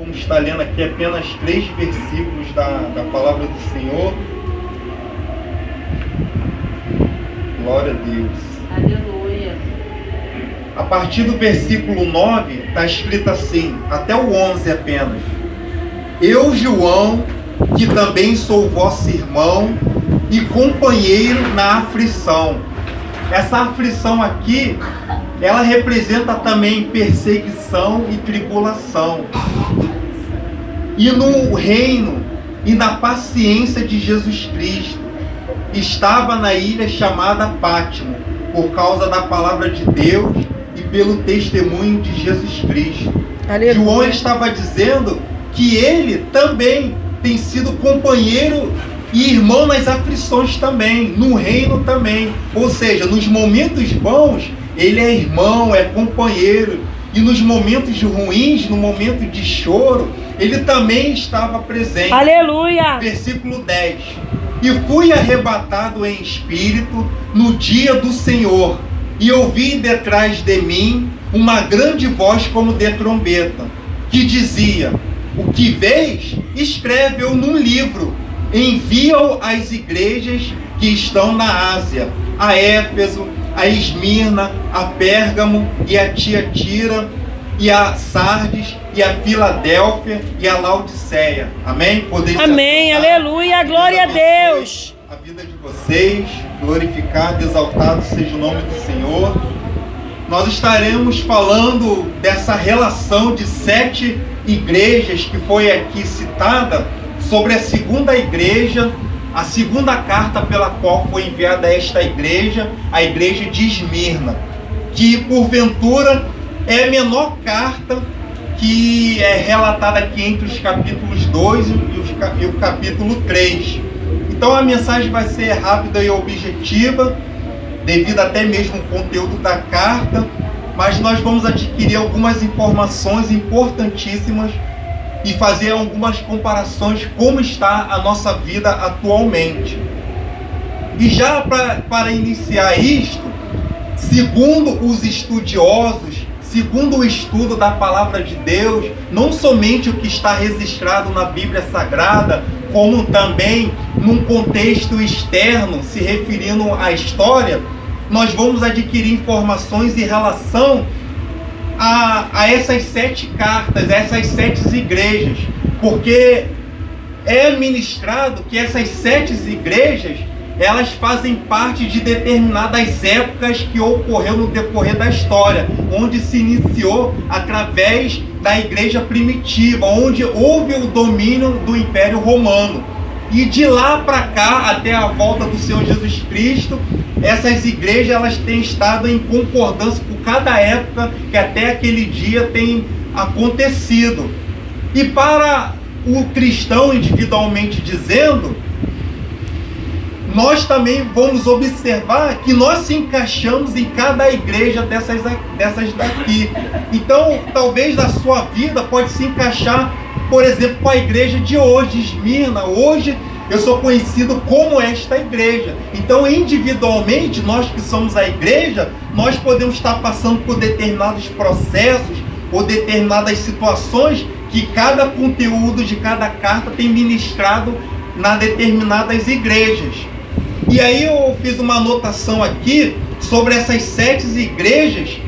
vamos estar lendo aqui apenas 3 versículos da palavra do Senhor. Glória a Deus. Aleluia. A partir do versículo 9, está escrito assim, até o 11 apenas. Eu, João, que também sou vosso irmão e companheiro na aflição. Essa aflição aqui, ela representa também perseguição e tribulação. E no reino e na paciência de Jesus Cristo, estava na ilha chamada Pátimo, por causa da palavra de Deus e pelo testemunho de Jesus Cristo. Aleluia. João estava dizendo que ele também tem sido companheiro e irmão nas aflições também, no reino também. Ou seja, nos momentos bons, ele é irmão, é companheiro. E nos momentos ruins, no momento de choro, ele também estava presente. Aleluia! Versículo 10. E fui arrebatado em espírito no dia do Senhor, e ouvi detrás de mim uma grande voz como de trombeta, que dizia: o que vês, escreve-o num livro, envia-o às igrejas que estão na Ásia, a Éfeso, a Esmirna, a Pérgamo e a Tiatira, e a Sardes, e a Filadélfia e a Laodiceia. Amém? Amém, aleluia, glória a Deus. A vida de vocês, glorificado, exaltado seja o nome do Senhor. Nós estaremos falando dessa relação de 7 igrejas que foi aqui citada, sobre a segunda igreja, a segunda carta pela qual foi enviada a esta igreja, a igreja de Esmirna, que porventura é a menor carta que é relatada aqui entre os capítulos 2 e o capítulo 3. Então a mensagem vai ser rápida e objetiva, devido até mesmo ao conteúdo da carta, mas nós vamos adquirir algumas informações importantíssimas e fazer algumas comparações como está a nossa vida atualmente. E já para iniciar isto, segundo os estudiosos, segundo o estudo da palavra de Deus, não somente o que está registrado na Bíblia Sagrada, como também num contexto externo, se referindo à história, nós vamos adquirir informações em relação a essas 7 cartas, a essas 7 igrejas, porque é ministrado que essas 7 igrejas, elas fazem parte de determinadas épocas que ocorreu no decorrer da história, onde se iniciou através da igreja primitiva, onde houve o domínio do Império Romano. E de lá para cá, até a volta do Senhor Jesus Cristo, essas igrejas elas têm estado em concordância por cada época que até aquele dia tem acontecido. E para o cristão, individualmente dizendo, nós também vamos observar que nós se encaixamos em cada igreja dessas daqui. Então, talvez a sua vida pode se encaixar, por exemplo, com a igreja de hoje, Esmirna. Hoje eu sou conhecido como esta igreja. Então, individualmente, nós que somos a igreja, nós podemos estar passando por determinados processos ou determinadas situações que cada conteúdo de cada carta tem ministrado nas determinadas igrejas. E aí eu fiz uma anotação aqui sobre essas 7 igrejas,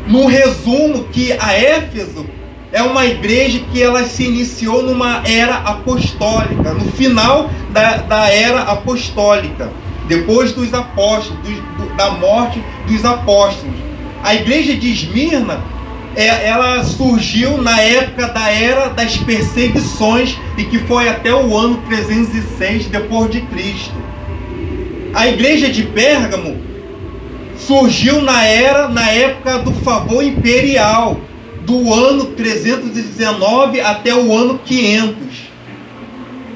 num resumo que a Éfeso é uma igreja que ela se iniciou numa era apostólica, no final da era apostólica, depois dos apóstolos, da morte dos apóstolos. A igreja de Esmirna, ela surgiu na época da era das perseguições e que foi até o ano 306 depois de Cristo. A igreja de Pérgamo surgiu na época do favor imperial, do ano 319 até o ano 500.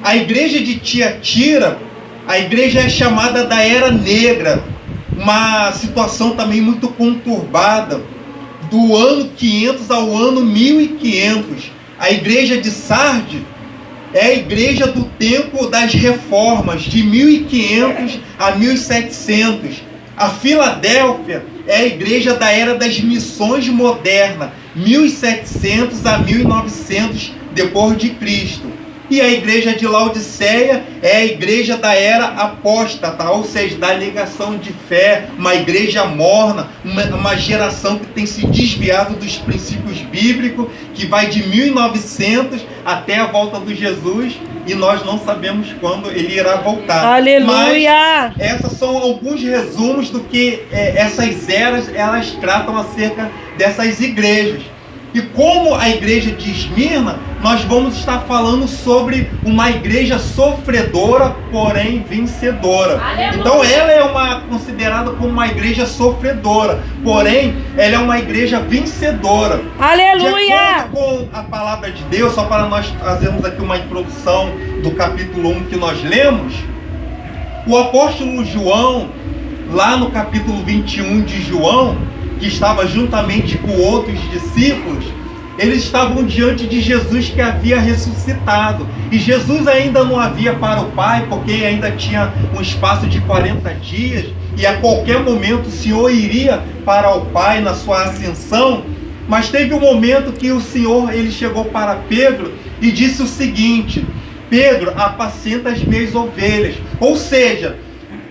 A igreja de Tiatira, a igreja é chamada da Era Negra, uma situação também muito conturbada, do ano 500 ao ano 1500. A igreja de Sardes é a igreja do tempo das reformas, de 1500 a 1700. A Filadélfia é a igreja da era das missões modernas, 1700 a 1900 depois de Cristo. E a igreja de Laodiceia é a igreja da era apóstata, ou seja, da negação de fé, uma igreja morna, uma geração que tem se desviado dos princípios bíblicos, que vai de 1900 até a volta de Jesus, e nós não sabemos quando ele irá voltar. Aleluia! Mas esses são alguns resumos do que essas eras elas tratam acerca dessas igrejas. E como a igreja de Esmirna, nós vamos estar falando sobre uma igreja sofredora, porém vencedora. Aleluia. Então ela é considerada como uma igreja sofredora, porém ela é uma igreja vencedora. Aleluia! De acordo com a palavra de Deus, só para nós fazermos aqui uma introdução do capítulo 1 que nós lemos, o apóstolo João, lá no capítulo 21 de João, que estava juntamente com outros discípulos, eles estavam diante de Jesus que havia ressuscitado. E Jesus ainda não havia para o Pai, porque ainda tinha um espaço de 40 dias, e a qualquer momento o Senhor iria para o Pai na sua ascensão. Mas teve um momento que o Senhor ele chegou para Pedro e disse o seguinte: Pedro, apacenta as minhas ovelhas. Ou seja,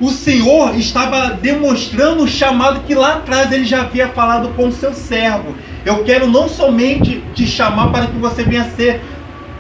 o Senhor estava demonstrando o chamado que lá atrás ele já havia falado com o seu servo. Eu quero não somente te chamar para que você venha ser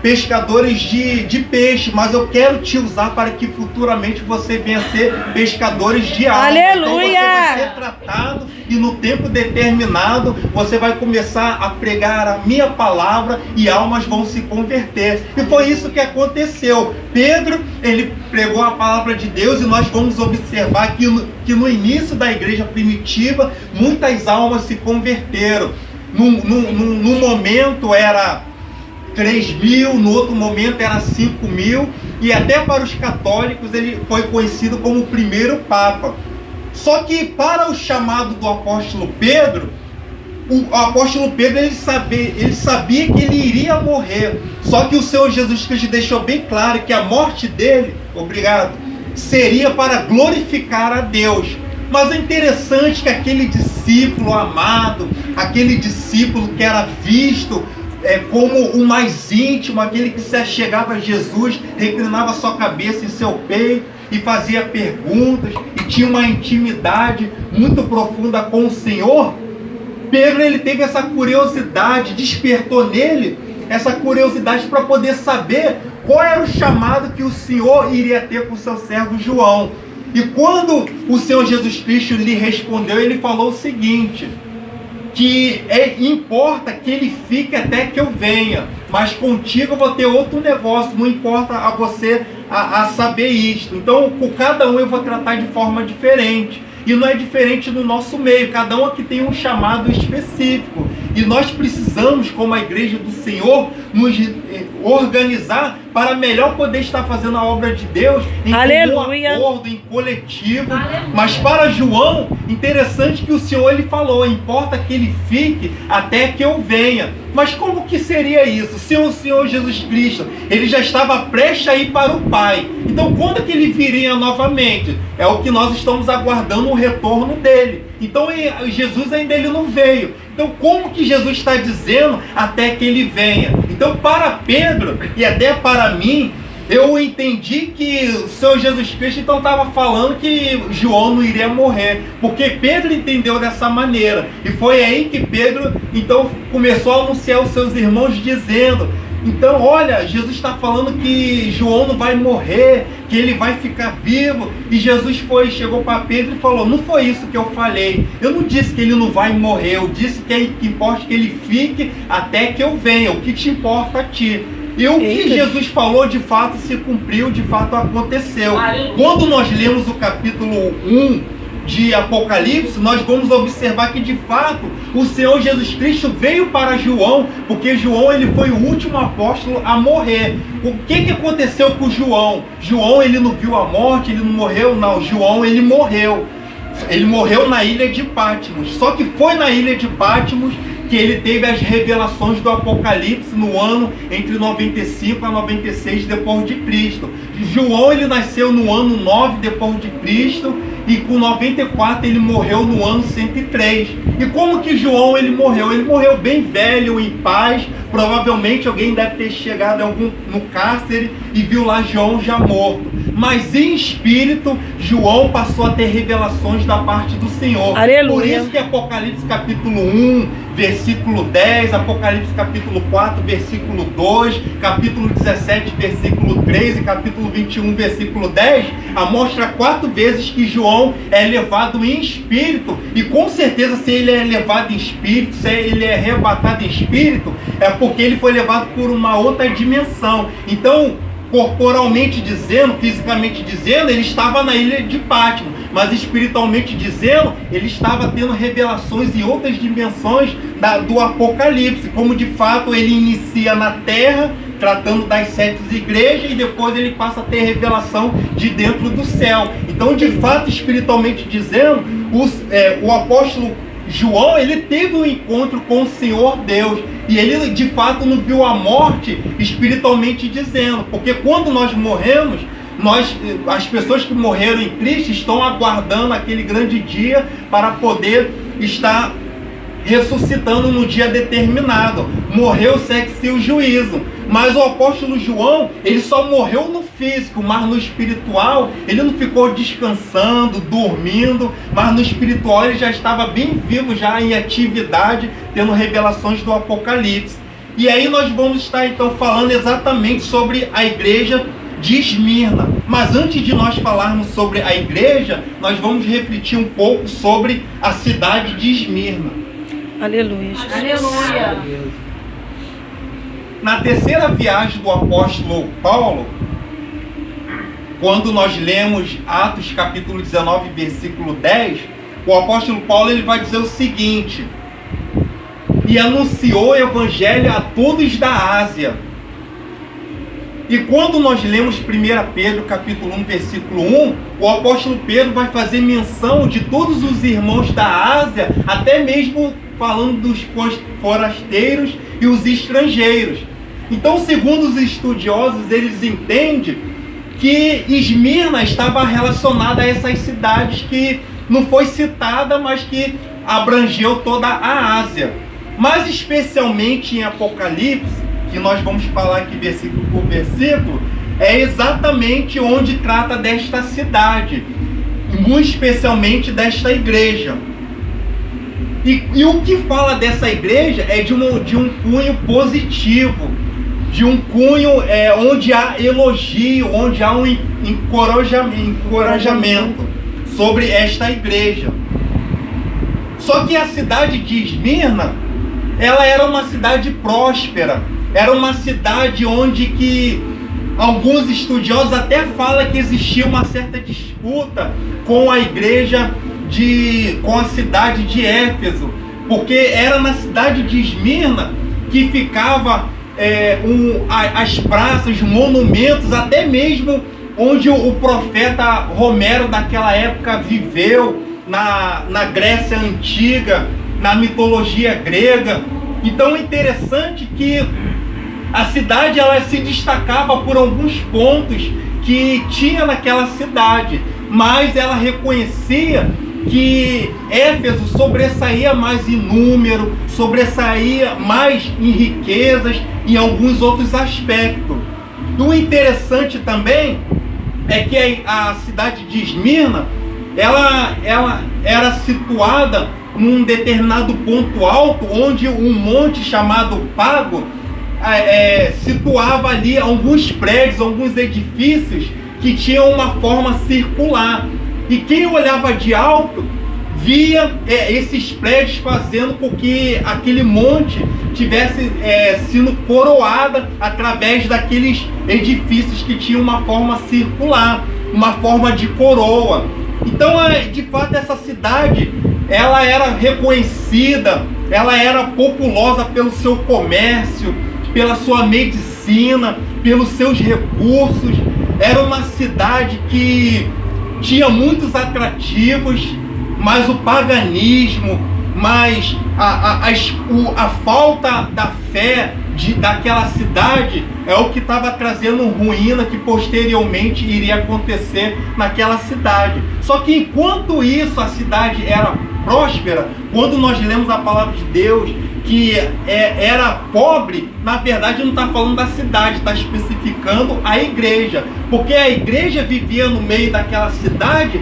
pescadores de peixe, mas eu quero te usar para que futuramente você venha ser pescadores de alma. Aleluia! Então você vai ser tratado e no tempo determinado você vai começar a pregar a minha palavra e almas vão se converter. E foi isso que aconteceu. Pedro, ele pregou a palavra de Deus e nós vamos observar que no início da igreja primitiva muitas almas se converteram. Num momento era 3.000, no outro momento era 5.000, e até para os católicos ele foi conhecido como o primeiro Papa. Só que para o chamado do apóstolo Pedro, o apóstolo Pedro ele sabia que ele iria morrer. Só que o Senhor Jesus Cristo deixou bem claro que a morte dele, seria para glorificar a Deus. Mas é interessante que aquele discípulo amado, aquele discípulo que era visto como o mais íntimo, aquele que se achegava a Jesus, reclinava sua cabeça em seu peito e fazia perguntas e tinha uma intimidade muito profunda com o Senhor, Pedro ele teve essa curiosidade, despertou nele essa curiosidade para poder saber qual era o chamado que o Senhor iria ter com o seu servo João. E quando o Senhor Jesus Cristo lhe respondeu, ele falou o seguinte: que importa que ele fique até que eu venha, mas contigo eu vou ter outro negócio, não importa a você a saber isto. Então com cada um eu vou tratar de forma diferente, e não é diferente no nosso meio, cada um aqui tem um chamado específico, e nós precisamos, como a igreja do Senhor, nos organizar para melhor poder estar fazendo a obra de Deus em comum acordo, em coletivo. Aleluia. Mas para João, interessante que o Senhor ele falou: importa que ele fique até que eu venha. Mas como que seria isso? Se o Senhor Jesus Cristo ele já estava prestes a ir para o Pai, então quando que ele viria novamente? É o que nós estamos aguardando, o retorno dele. Então Jesus ainda ele não veio. Então como que Jesus está dizendo até que ele venha? Então para Pedro e até para mim, eu entendi que o Senhor Jesus Cristo então estava falando que João não iria morrer, porque Pedro entendeu dessa maneira. E foi aí que Pedro então começou a anunciar aos seus irmãos dizendo: então olha, Jesus está falando que João não vai morrer, que ele vai ficar vivo. E Jesus chegou para Pedro e falou: não foi isso que eu falei, eu não disse que ele não vai morrer, eu disse que importa que ele fique até que eu venha, o que te importa a ti. E o que Jesus falou de fato se cumpriu, de fato aconteceu. Quando nós lemos o capítulo 1 de Apocalipse, nós vamos observar que de fato o Senhor Jesus Cristo veio para João, porque João ele foi o último apóstolo a morrer. O que aconteceu com João? João ele não viu a morte, ele não morreu, não. João ele morreu. Ele morreu na ilha de Patmos. Só que foi na ilha de Patmos que ele teve as revelações do Apocalipse no ano entre 95 a 96 depois de Cristo. João, ele nasceu no ano 9 depois de Cristo, e com 94 ele morreu no ano 103. E como que João ele morreu? Ele morreu bem velho, em paz. Provavelmente alguém deve ter chegado no cárcere e viu lá João já morto. Mas em espírito, João passou a ter revelações da parte do Senhor. Aleluia. Por isso que Apocalipse capítulo 1, versículo 10, Apocalipse capítulo 4, versículo 2, capítulo 17, versículo 3 e capítulo 21, versículo 10, mostra 4 vezes que João é levado em espírito. E com certeza, se ele é levado em espírito, se ele é arrebatado em espírito, é porque ele foi levado por uma outra dimensão. Então, corporalmente dizendo, fisicamente dizendo, ele estava na ilha de Pátmos, mas espiritualmente dizendo, ele estava tendo revelações em outras dimensões do Apocalipse, como de fato ele inicia na terra, tratando das 7 igrejas, e depois ele passa a ter revelação de dentro do céu. Então, de fato, espiritualmente dizendo, o apóstolo João, ele teve um encontro com o Senhor Deus, e ele de fato não viu a morte espiritualmente dizendo, porque quando nós morremos, as pessoas que morreram em Cristo estão aguardando aquele grande dia para poder estar ressuscitando no dia determinado. Morreu, segue-se o juízo. Mas o apóstolo João, ele só morreu no físico, mas no espiritual ele não ficou descansando, dormindo, mas no espiritual ele já estava bem vivo, já em atividade, tendo revelações do Apocalipse. E aí nós vamos estar então falando exatamente sobre a igreja de Esmirna. Mas antes de nós falarmos sobre a igreja, nós vamos refletir um pouco sobre a cidade de Esmirna. Aleluia, Jesus. Aleluia. Na terceira viagem do apóstolo Paulo, quando nós lemos Atos capítulo 19, versículo 10, o apóstolo Paulo ele vai dizer o seguinte: e anunciou o evangelho a todos da Ásia. E quando nós lemos 1 Pedro capítulo 1, versículo 1, o apóstolo Pedro vai fazer menção de todos os irmãos da Ásia, até mesmo falando dos forasteiros e os estrangeiros. Então, segundo os estudiosos, eles entendem que Esmirna estava relacionada a essas cidades que não foi citada, mas que abrangeu toda a Ásia. Mas especialmente em Apocalipse, que nós vamos falar aqui versículo por versículo, é exatamente onde trata desta cidade, muito especialmente desta igreja. E o que fala dessa igreja é de um cunho positivo, de um cunho onde há elogio, onde há um encorajamento sobre esta igreja. Só que a cidade de Esmirna, ela era uma cidade próspera, era uma cidade onde que alguns estudiosos até falam que existia uma certa disputa com a igreja com a cidade de Éfeso, porque era na cidade de Esmirna que ficava as praças, monumentos, até mesmo onde o profeta Romero daquela época viveu, na Grécia Antiga, na mitologia grega. Então é interessante que a cidade ela se destacava por alguns pontos que tinha naquela cidade, mas ela reconhecia que Éfeso sobressaía mais em número, sobressaía mais em riquezas e em alguns outros aspectos. E o interessante também é que a cidade de Esmirna, ela era situada num determinado ponto alto, onde um monte chamado Pago situava ali alguns prédios, alguns edifícios que tinham uma forma circular. E quem olhava de alto via esses prédios fazendo com que aquele monte tivesse sido coroada através daqueles edifícios que tinham uma forma circular, uma forma de coroa. Então, de fato, essa cidade ela era reconhecida, ela era populosa pelo seu comércio, pela sua medicina, pelos seus recursos. Era uma cidade que tinha muitos atrativos, mas o paganismo, mas a falta da fé daquela cidade é o que estava trazendo ruína que posteriormente iria acontecer naquela cidade. Só que enquanto isso a cidade era próspera, quando nós lemos a palavra de Deus que era pobre, na verdade não está falando da cidade, está especificando a igreja, porque a igreja vivia no meio daquela cidade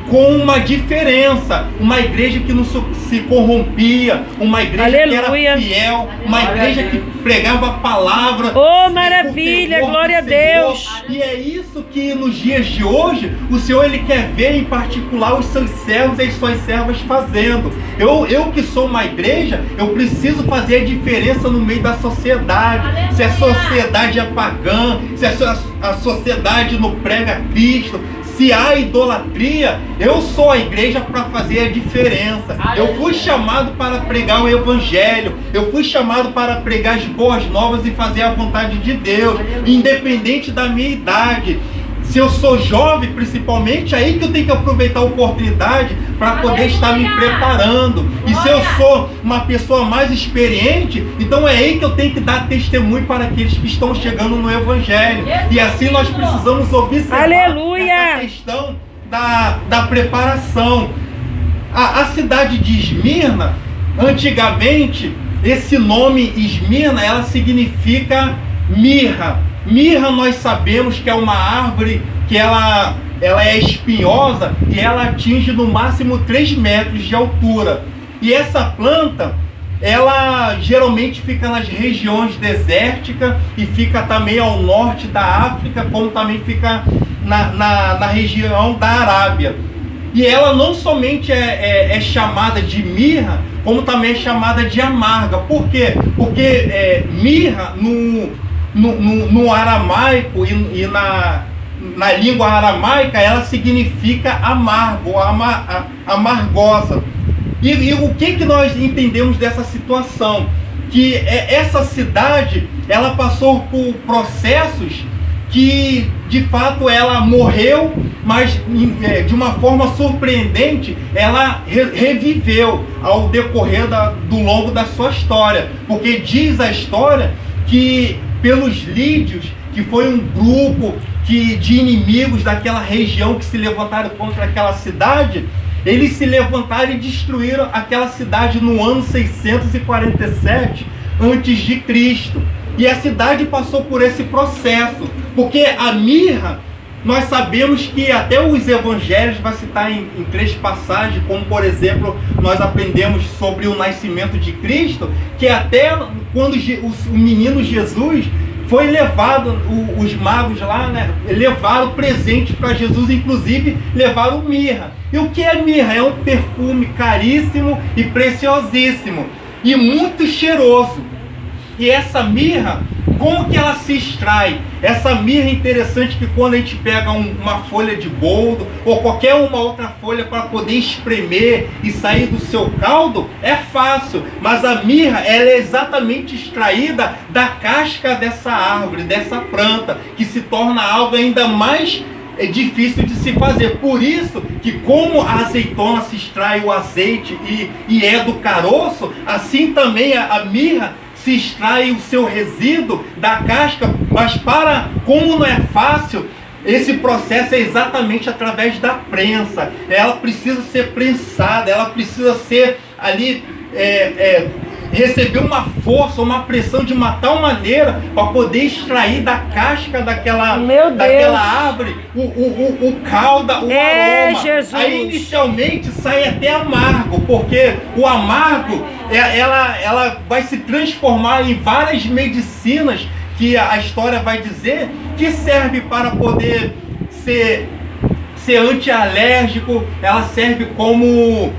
com uma diferença, uma igreja que não se corrompia, uma igreja Aleluia. que era fiel, uma igreja que pregava a palavra. Oh, maravilha, glória a Deus. E é isso que nos dias de hoje o Senhor ele quer ver em particular os seus servos e as suas servas fazendo. Eu que sou uma igreja, eu preciso fazer a diferença no meio da sociedade. Aleluia. Se a sociedade é pagã, se a sociedade não prega Cristo, se há idolatria, eu sou a igreja para fazer a diferença. Eu fui chamado para pregar o evangelho. Eu fui chamado para pregar as boas novas e fazer a vontade de Deus, independente da minha idade. Se eu sou jovem, principalmente, é aí que eu tenho que aproveitar a oportunidade para poder estar me preparando. E se eu sou uma pessoa mais experiente, então é aí que eu tenho que dar testemunho para aqueles que estão chegando no Evangelho. E assim nós precisamos observar essa questão da preparação. A cidade de Esmirna, antigamente, esse nome Esmirna, ela significa mirra. Mirra nós sabemos que é uma árvore que ela é espinhosa e ela atinge no máximo 3 metros de altura. E essa planta, ela geralmente fica nas regiões desérticas e fica também ao norte da África, como também fica na região da Arábia. E ela não somente é chamada de mirra, como também é chamada de amarga. Por quê? Porque mirra no aramaico e na língua aramaica, ela significa amargo, amargosa. E o que nós entendemos dessa situação? Que essa cidade, ela passou por processos que, de fato, ela morreu, mas de uma forma surpreendente, ela reviveu ao decorrer do longo da sua história. Porque diz a história que pelos lídios, que foi um grupo de inimigos daquela região que se levantaram contra aquela cidade, eles se levantaram e destruíram aquela cidade no ano 647 a.C. E a cidade passou por esse processo, porque a mirra, nós sabemos que até os evangelhos vai citar em 3 passagens, como por exemplo, nós aprendemos sobre o nascimento de Cristo, que até quando o menino Jesus foi levado, os magos lá, né, levaram presente para Jesus, inclusive levaram mirra. E o que é mirra? É um perfume caríssimo e preciosíssimo e muito cheiroso. E essa mirra, como que ela se extrai? Essa mirra é interessante que quando a gente pega uma folha de boldo ou qualquer uma outra folha para poder espremer e sair do seu caldo, é fácil. Mas a mirra, ela é exatamente extraída da casca dessa árvore, dessa planta, que se torna algo ainda mais difícil de se fazer. Por isso que como a azeitona se extrai o azeite e é do caroço, assim também a mirra se extrai o seu resíduo da casca, mas como não é fácil, esse processo é exatamente através da prensa. Ela precisa ser prensada, ela precisa ser ali, receber uma força, uma pressão de uma tal maneira para poder extrair da casca daquela árvore o caldo, o aroma. Jesus. Aí inicialmente sai até amargo, porque o amargo ela vai se transformar em várias medicinas que a história vai dizer que serve para poder ser antialérgico, ela serve como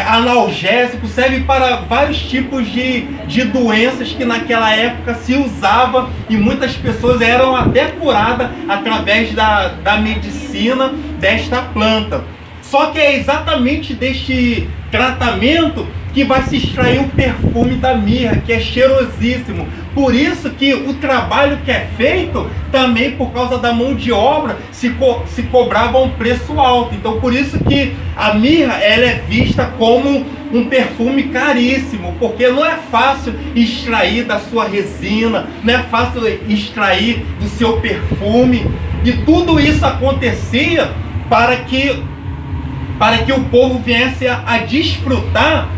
analgésico, serve para vários tipos de doenças que naquela época se usava e muitas pessoas eram até curadas através da medicina desta planta. Só que é exatamente deste tratamento que vai se extrair o perfume da mirra, que é cheirosíssimo. Por isso que o trabalho que é feito, também por causa da mão de obra, se cobrava um preço alto. Então por isso que a mirra, ela é vista como um perfume caríssimo, porque não é fácil extrair da sua resina, não é fácil extrair do seu perfume. E tudo isso acontecia para que o povo viesse a desfrutar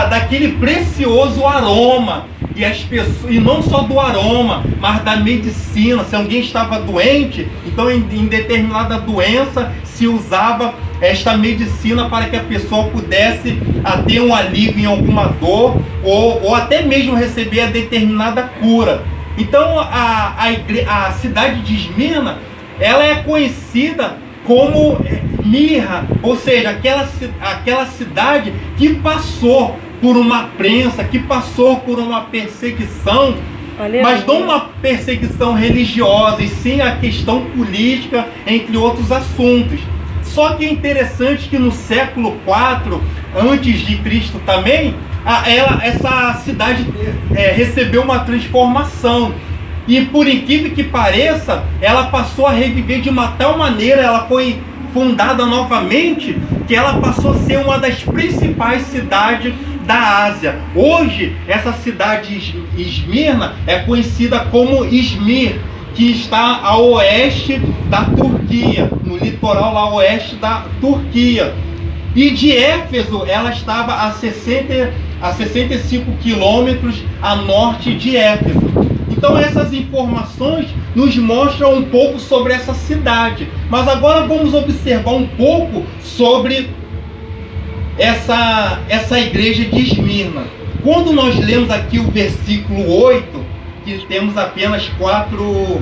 daquele precioso aroma. E as pessoas, e não só do aroma, mas da medicina. Se alguém estava doente, então em determinada doença se usava esta medicina para que a pessoa pudesse ter um alívio em alguma dor, ou até mesmo receber a determinada cura. Então a cidade de Esmirna, ela é conhecida como mirra, ou seja, aquela cidade que passou por uma prensa, que passou por uma perseguição, mas não uma perseguição religiosa, e sim a questão política, entre outros assuntos. Só que é interessante que no século IV antes de Cristo também, essa cidade recebeu uma transformação. E por incrível que pareça, ela passou a reviver de uma tal maneira, ela foi fundada novamente, que ela passou a ser uma das principais cidades da Ásia. Hoje, essa cidade Esmirna é conhecida como Izmir, que está a oeste da Turquia, no litoral lá oeste da Turquia. E de Éfeso, ela estava a 65 quilômetros a norte de Éfeso. Então essas informações nos mostram um pouco sobre essa cidade. Mas agora vamos observar um pouco sobre essa igreja de Esmirna. Quando nós lemos aqui o versículo 8, que temos apenas quatro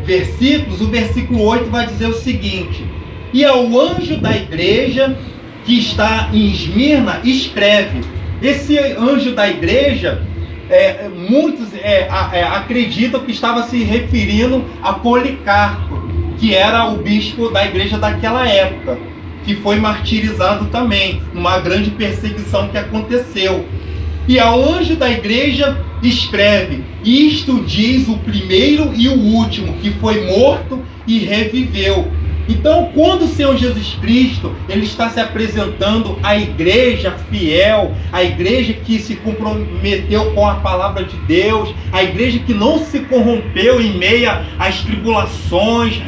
versículos, o versículo 8 vai dizer o seguinte: e ao anjo da igreja que está em Esmirna, escreve. Esse anjo da igreja, muitos acreditam que estava se referindo a Policarpo, que era o bispo da igreja daquela época, que foi martirizado também, numa grande perseguição que aconteceu. E ao anjo da igreja escreve: isto diz o primeiro e o último, que foi morto e reviveu. Então, quando o Senhor Jesus Cristo, ele está se apresentando à igreja fiel, à igreja que se comprometeu com a palavra de Deus, à igreja que não se corrompeu em meio às tribulações,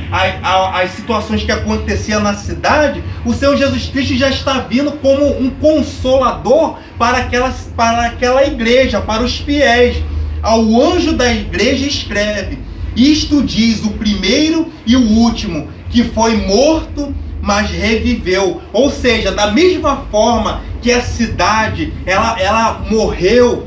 às situações que aconteciam na cidade, o Senhor Jesus Cristo já está vindo como um consolador para aquela igreja, para os fiéis. Ao anjo da igreja escreve: isto diz o primeiro e o último, que foi morto, mas reviveu. Ou seja, da mesma forma que a cidade, ela morreu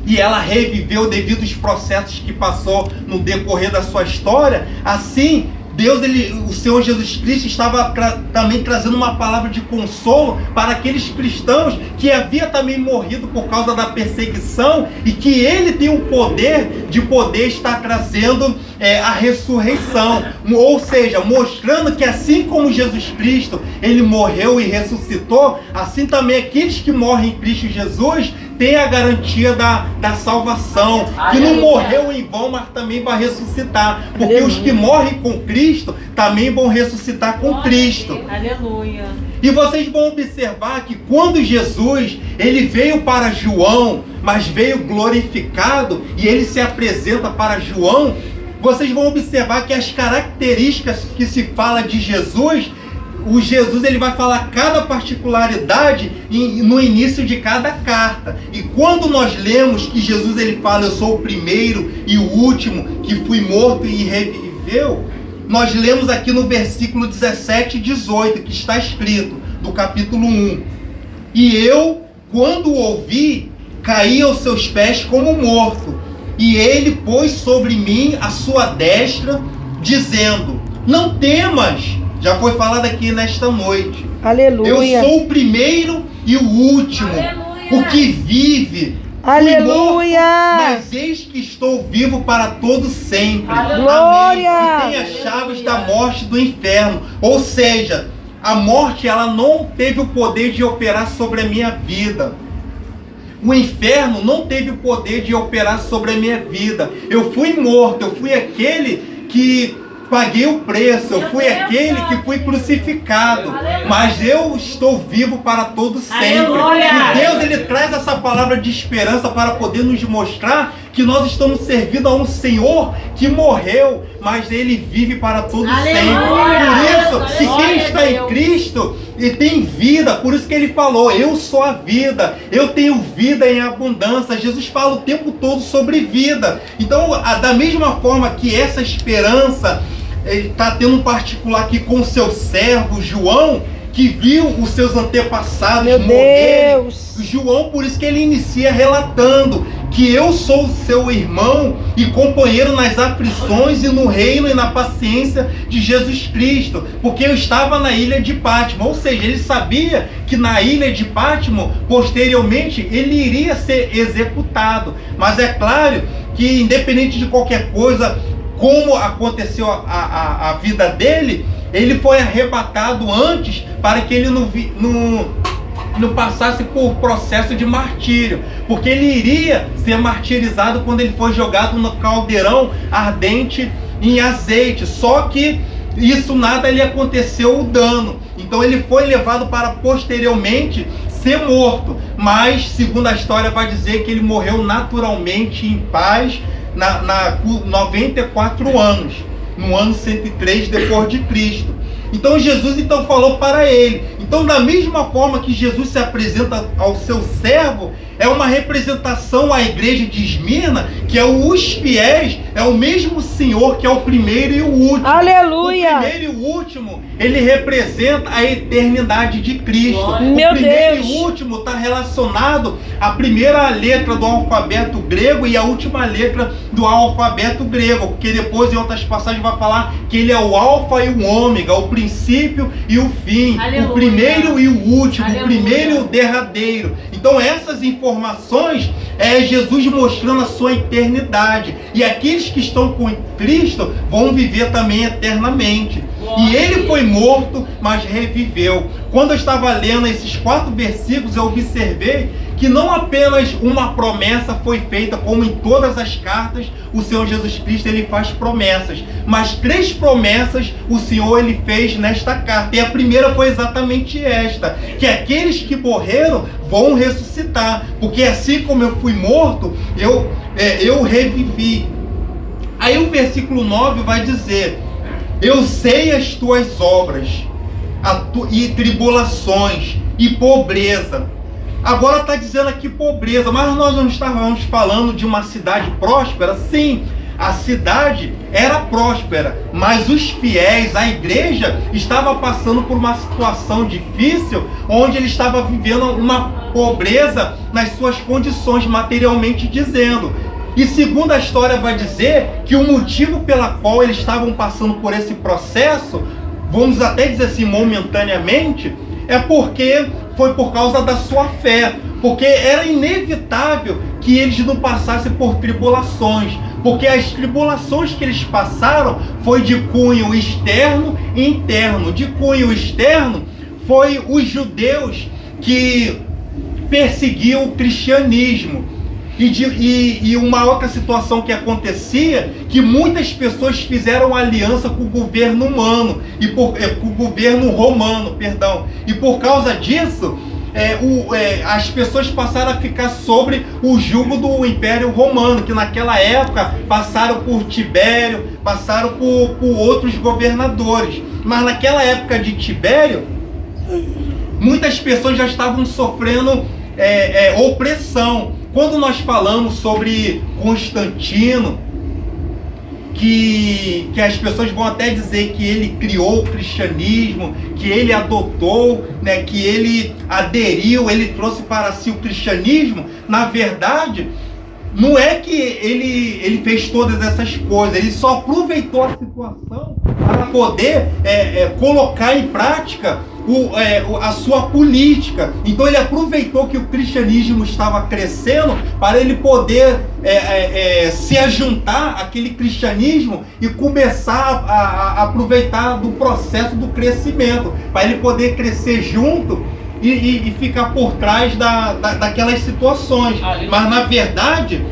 e ela reviveu devido aos processos que passou no decorrer da sua história, assim Deus, o Senhor Jesus Cristo estava também trazendo uma palavra de consolo para aqueles cristãos que haviam também morrido por causa da perseguição, e que Ele tem o poder de estar trazendo a ressurreição. Ou seja, mostrando que assim como Jesus Cristo, Ele morreu e ressuscitou, assim também aqueles que morrem em Cristo Jesus tem a garantia da salvação, que não morreu em vão, mas também vai ressuscitar, porque os que morrem com Cristo também vão ressuscitar com Cristo. Aleluia. E vocês vão observar que quando Jesus, ele veio para João, mas veio glorificado, e ele se apresenta para João, vocês vão observar que as características que se fala de Jesus, o Jesus, ele vai falar cada particularidade no início de cada carta. E quando nós lemos que Jesus, ele fala: eu sou o primeiro e o último, que fui morto e reviveu, nós lemos aqui no versículo 17 e 18, que está escrito, do capítulo 1: e eu, quando o ouvi, caí aos seus pés como morto, e ele pôs sobre mim a sua destra, dizendo: não temas. Já foi falado aqui nesta noite. Aleluia. Eu sou o primeiro e o último. Aleluia. O que vive. Aleluia. Morto, mas eis que estou vivo para todo sempre. Glória. Amém. E tem as chaves da morte e do inferno. Ou seja, a morte, ela não teve o poder de operar sobre a minha vida. o inferno não teve o poder de operar sobre a minha vida. Eu fui morto, eu fui aquele que paguei o preço, eu fui aquele que fui crucificado, mas eu estou vivo para todo sempre. E Deus, ele traz essa palavra de esperança para poder nos mostrar que nós estamos servindo a um Senhor que morreu, mas ele vive para todo sempre. Por isso que quem está em Cristo e tem vida, por isso que ele falou, eu sou a vida, eu tenho vida em abundância. Jesus fala o tempo todo sobre vida. Então, da mesma forma que essa esperança ele está tendo um particular aqui com o seu servo João, que viu os seus antepassados morrerem. João, por isso que ele inicia relatando que eu sou o seu irmão e companheiro nas aflições e no reino e na paciência de Jesus Cristo, porque eu estava na ilha de Pátimo. Ou seja, ele sabia que na ilha de Pátimo, posteriormente, ele iria ser executado. Mas é claro que, independente de qualquer coisa, como aconteceu a vida dele, ele foi arrebatado antes para que ele não passasse por processo de martírio, porque ele iria ser martirizado quando ele foi jogado no caldeirão ardente em azeite. Só que isso nada lhe aconteceu o dano, então ele foi levado para posteriormente ser morto, mas segundo a história vai dizer que ele morreu naturalmente em paz na 94 anos, no ano 103 depois de Cristo. Então Jesus falou para ele. Então, da mesma forma que Jesus se apresenta ao seu servo, é uma representação à igreja de Esmirna, que é os fiéis, é o mesmo Senhor que é o primeiro e o último. Aleluia! O primeiro e o último, ele representa a eternidade de Cristo. Meu o primeiro Deus. E o último está relacionado à primeira letra do alfabeto grego e à última letra do alfabeto grego, porque depois em outras passagens vai falar que ele é o alfa e o ômega, o princípio e o fim. Aleluia. O primeiro e o último, aleluia. O primeiro e o derradeiro. Então essas informações é Jesus mostrando a sua eternidade. E aqueles que estão com Cristo vão viver também eternamente. E ele foi morto, mas reviveu. Quando eu estava lendo esses 4 versículos, eu observei que não apenas uma promessa foi feita, como em todas as cartas, o Senhor Jesus Cristo ele faz promessas, mas 3 promessas o Senhor ele fez nesta carta. E a primeira foi exatamente esta, que aqueles que morreram vão ressuscitar, porque assim como eu fui morto, eu revivi. Aí o versículo 9 vai dizer: eu sei as tuas obras, e tribulações, e pobreza. Agora está dizendo aqui pobreza, mas nós não estávamos falando de uma cidade próspera? Sim, a cidade era próspera, mas os fiéis, a igreja, estava passando por uma situação difícil, onde ele estava vivendo uma pobreza nas suas condições, materialmente dizendo. E segundo a história vai dizer que o motivo pela qual eles estavam passando por esse processo, vamos até dizer assim, momentaneamente, é porque foi por causa da sua fé, porque era inevitável que eles não passassem por tribulações, porque as tribulações que eles passaram foi de cunho externo e interno. De cunho externo foi os judeus que perseguiam o cristianismo. E uma outra situação que acontecia, que muitas pessoas fizeram aliança com o governo humano, com o governo romano, perdão. E por causa disso, as pessoas passaram a ficar sobre o jugo do Império Romano, que naquela época passaram por Tibério, passaram por outros governadores. Mas naquela época de Tibério, muitas pessoas já estavam sofrendo opressão. Quando nós falamos sobre Constantino, que as pessoas vão até dizer que ele criou o cristianismo, que ele adotou, né, que ele aderiu, ele trouxe para si o cristianismo, na verdade, não é que ele fez todas essas coisas, ele só aproveitou a situação para poder colocar em prática a sua política. Então ele aproveitou que o cristianismo estava crescendo para ele poder se ajuntar àquele cristianismo e começar a aproveitar do processo do crescimento, para ele poder crescer junto e ficar por trás daquelas situações. Mas na verdade,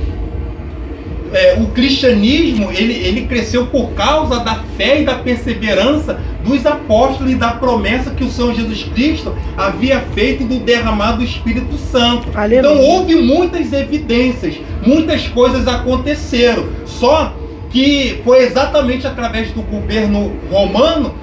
o cristianismo ele cresceu por causa da fé e da perseverança dos apóstolos e da promessa que o Senhor Jesus Cristo havia feito do derramado do Espírito Santo. Aleluia. Então houve muitas evidências, muitas coisas aconteceram, só que foi exatamente através do governo romano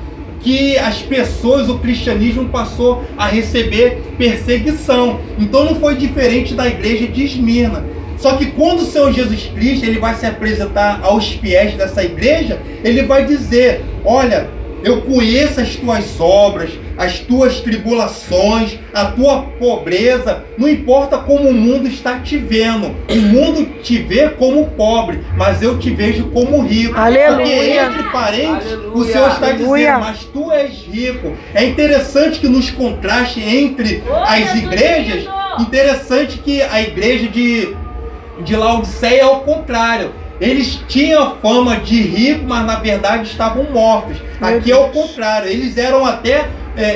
que as pessoas, o cristianismo passou a receber perseguição. Então não foi diferente da igreja de Esmirna. Só que quando o Senhor Jesus Cristo ele vai se apresentar aos fiéis dessa igreja, ele vai dizer: olha, eu conheço as tuas obras, as tuas tribulações, a tua pobreza. Não importa como o mundo está te vendo. O mundo te vê como pobre, mas eu te vejo como rico. Aleluia. Porque entre parentes, o Senhor está dizendo: mas tu és rico. É interessante que nos contraste entre as igrejas. Interessante que a igreja de Laodiceia é o contrário. Eles tinham fama de rico, mas na verdade estavam mortos. Aqui é o contrário. Eles eram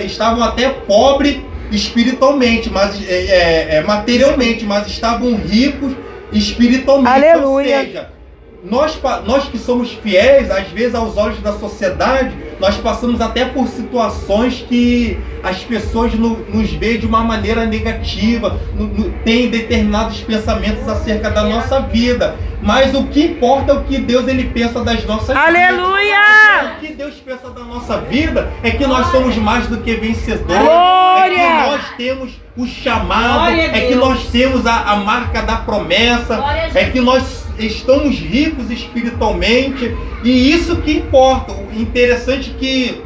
estavam até pobres espiritualmente, mas materialmente, mas estavam ricos espiritualmente. Aleluia. Ou seja, nós que somos fiéis, às vezes aos olhos da sociedade, nós passamos até por situações que as pessoas nos veem de uma maneira negativa, têm determinados pensamentos acerca da nossa vida. Mas o que importa é o que Deus ele pensa das nossas vidas. Aleluia! O que Deus pensa da nossa vida é que nós somos mais do que vencedores. Glória! É que nós temos o chamado, é que nós temos a marca da promessa, é que nós estamos ricos espiritualmente, e isso que importa. O interessante é que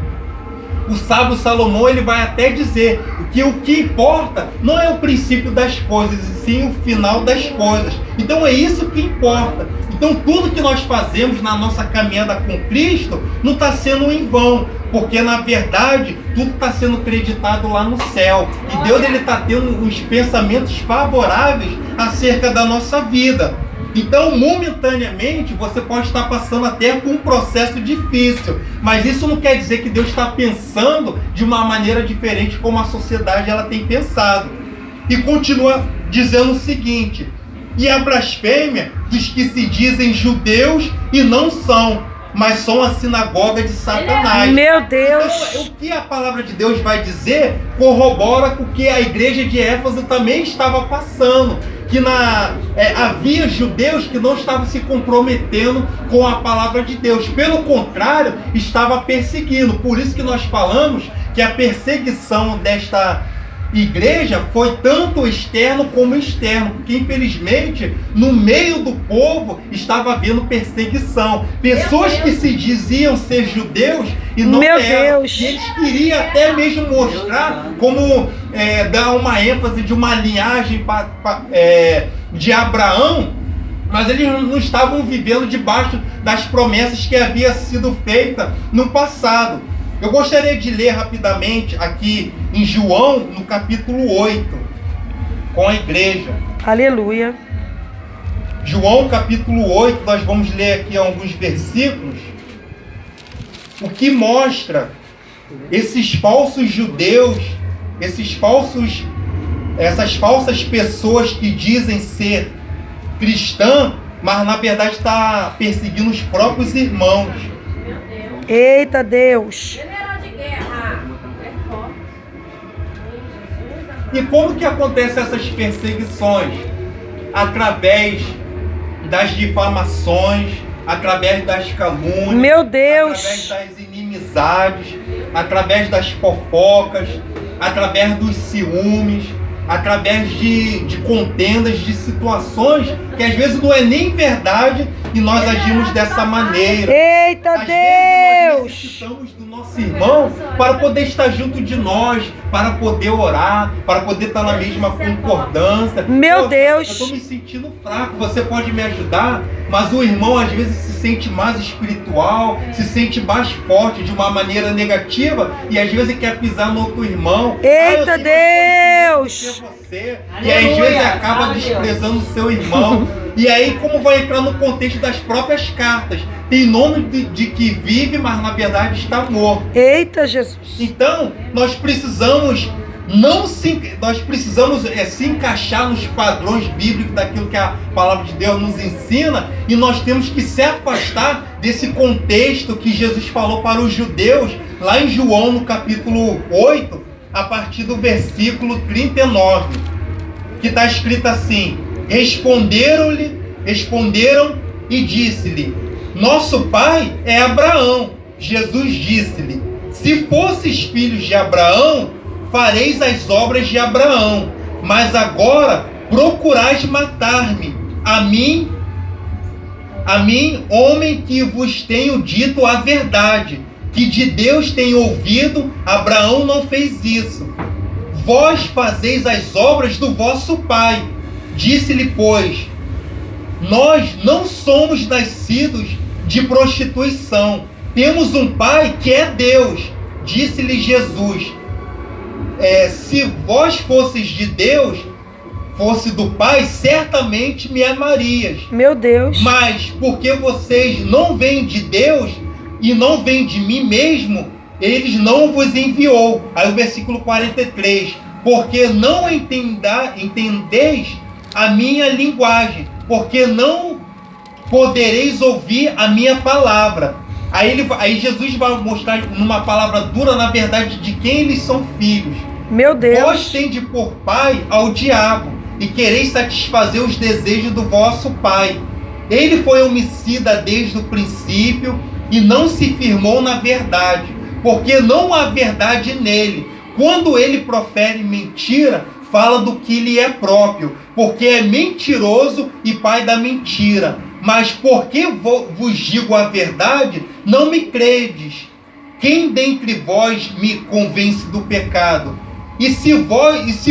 o sábio Salomão ele vai até dizer que o que importa não é o princípio das coisas, e sim o final das coisas. Então é isso que importa. Então tudo que nós fazemos na nossa caminhada com Cristo não está sendo em vão, porque na verdade tudo está sendo creditado lá no céu. E Deus ele está tendo uns pensamentos favoráveis acerca da nossa vida. Então, momentaneamente, você pode estar passando até por um processo difícil, mas isso não quer dizer que Deus está pensando de uma maneira diferente como a sociedade ela tem pensado. E continua dizendo o seguinte: e a blasfêmia dos que se dizem judeus e não são, mas são a sinagoga de Satanás. Meu Deus! Então, o que a palavra de Deus vai dizer corrobora com o que a igreja de Éfeso também estava passando. Que havia judeus que não estavam se comprometendo com a palavra de Deus. Pelo contrário, estava perseguindo. Por isso que nós falamos que a perseguição desta igreja foi tanto externo como externo, porque infelizmente no meio do povo estava havendo perseguição. Pessoas que se diziam ser judeus e não eram. E eles queriam até mesmo mostrar como dar uma ênfase de uma linhagem de Abraão, mas eles não estavam vivendo debaixo das promessas que havia sido feita no passado. Eu gostaria de ler rapidamente aqui em João, no capítulo 8, com a igreja. Aleluia. João, capítulo 8, nós vamos ler aqui alguns versículos, o que mostra esses falsos judeus, essas falsas pessoas que dizem ser cristã, mas na verdade está perseguindo os próprios irmãos. Eita Deus! E como que acontecem essas perseguições? Através das difamações, através das calúnias, meu Deus, através das inimizades, através das fofocas, através dos ciúmes, através de contendas, de situações que às vezes não é nem verdade e nós agimos dessa maneira. Eita Às Deus! vezes nós necessitamos do nosso irmão para poder estar junto de nós, para poder orar, para poder estar na mesma concordância. Meu Deus! Eu estou me sentindo fraco, você pode me ajudar? Mas o irmão às vezes se sente mais espiritual, se sente mais forte de uma maneira negativa e às vezes quer pisar no outro irmão. Eita Deus! Você. E aí, às vezes acaba desprezando o seu irmão. E aí, como vai entrar no contexto das próprias cartas? Tem nome de que vive, mas na verdade está morto. Eita Jesus! Então, nós precisamos Nós precisamos se encaixar nos padrões bíblicos daquilo que a palavra de Deus nos ensina, e nós temos que se afastar desse contexto que Jesus falou para os judeus, lá em João, no capítulo 8, a partir do versículo 39, que está escrito assim: responderam e disse-lhe: nosso pai é Abraão. Jesus disse-lhe: se fosses filhos de Abraão, fareis as obras de Abraão. Mas agora procurais matar-me, a mim, homem que vos tenho dito a verdade, que de Deus tenho ouvido. Abraão não fez isso. Vós fazeis as obras do vosso pai. Disse-lhe, pois: nós não somos nascidos de prostituição. Temos um pai que é Deus. Disse-lhe Jesus: se vós fosses de Deus, fosse do Pai, certamente me amarias. Meu Deus. Mas porque vocês não vêm de Deus e não vêm de mim mesmo, eles não vos enviou. Aí o versículo 43: porque não entendeis a minha linguagem, porque não podereis ouvir a minha palavra. Aí Jesus vai mostrar numa palavra dura, na verdade, de quem eles são filhos. Meu Deus. Vós tendes por pai ao diabo, e quereis satisfazer os desejos do vosso pai. Ele foi homicida desde o princípio e não se firmou na verdade, porque não há verdade nele. Quando ele profere mentira, fala do que lhe é próprio, porque é mentiroso e pai da mentira. Mas porque vos digo a verdade, não me credes. Quem dentre vós me convence do pecado? E se